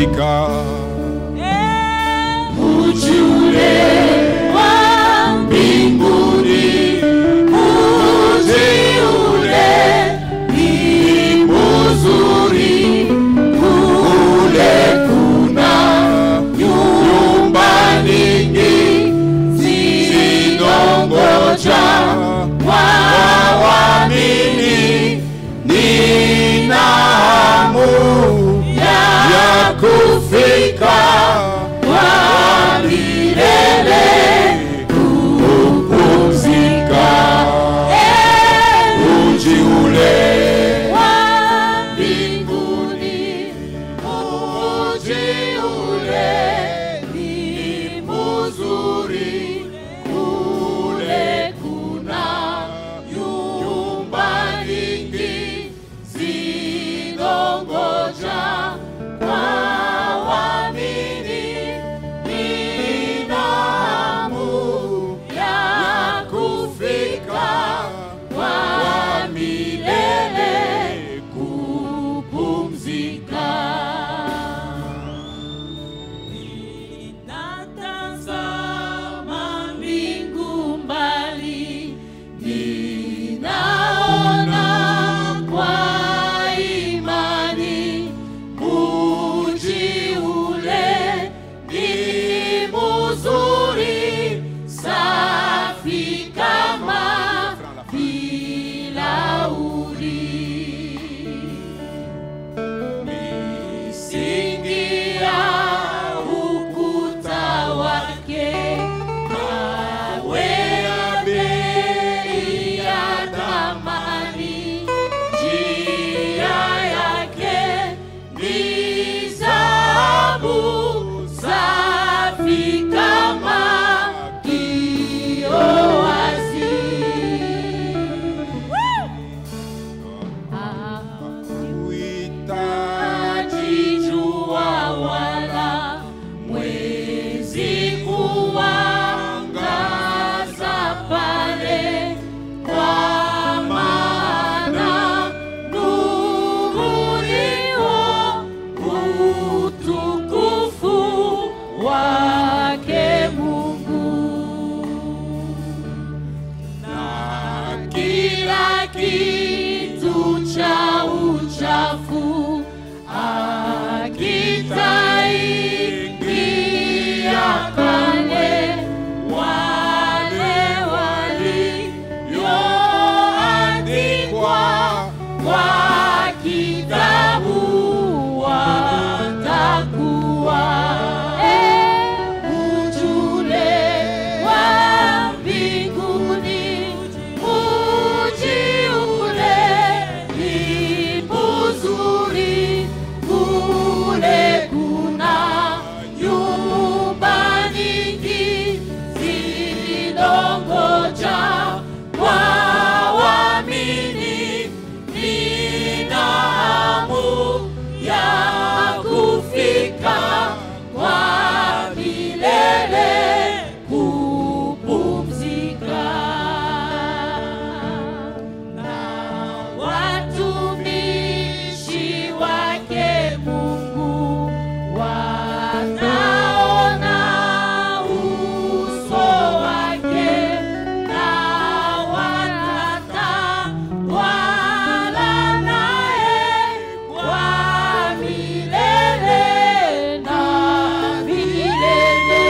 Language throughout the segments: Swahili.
kupumzika. Mji ule wa mbinguni, mji ule ni mzuri, kule kuna nyumba nyingi zinongoja waamini. Nina hamu ya kufika kwa milele kupumzika. Mji ule wa mbinguni, mji ule ni mzuri, kule kuna nyumba nyingi zinongoja kwa waamini. Nina hamu ya kufika kwa milele kupumzika. Ninatazama mbingu mbali, ninaona kwa imani mji ule ni mzuri, safi kama bilauri. Misingi ya ukuta wake mawe ya bei ya thamani, njia yake ni dhahabu safi kama kioo wazi. Huhitaji jua wala mwezi kuangaza pale, kwa maana nuru ndio utukufu wake Mungu. Na kila kitu cha uchafu akitaingia pale, wale walioandikwa kwa kitabu watakuwa. Mji ule wa mbinguni, mji ule ni mzuri, kule kuna nyumba nyingi zinongoja kwa waamini. Nina hamu ya kufika kwa milele kupumzika. Na watumishi wake Mungu wataona uso wake, na watatawala naye kwa milele na milele.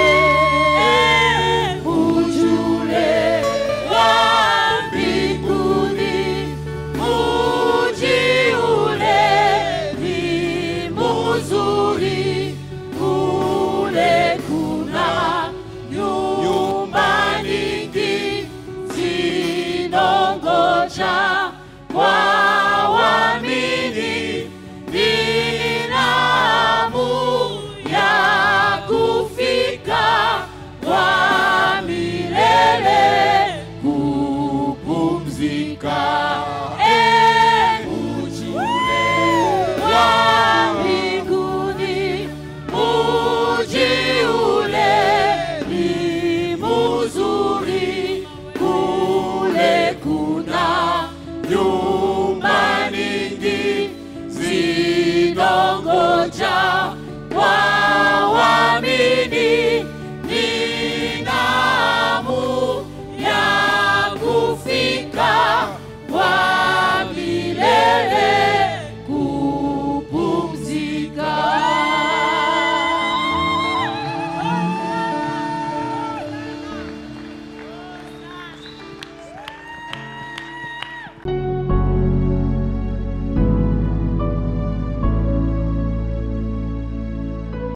Mji ule wa mbinguni, mji ule ni mzuri, kule kuna nyumba nyingi zinongoja kwa waamini. Nina hamu ya kufika kwa milele kupumzika. Mji ule wa mbinguni, mji ule ni mzuri, kule kuna nyumba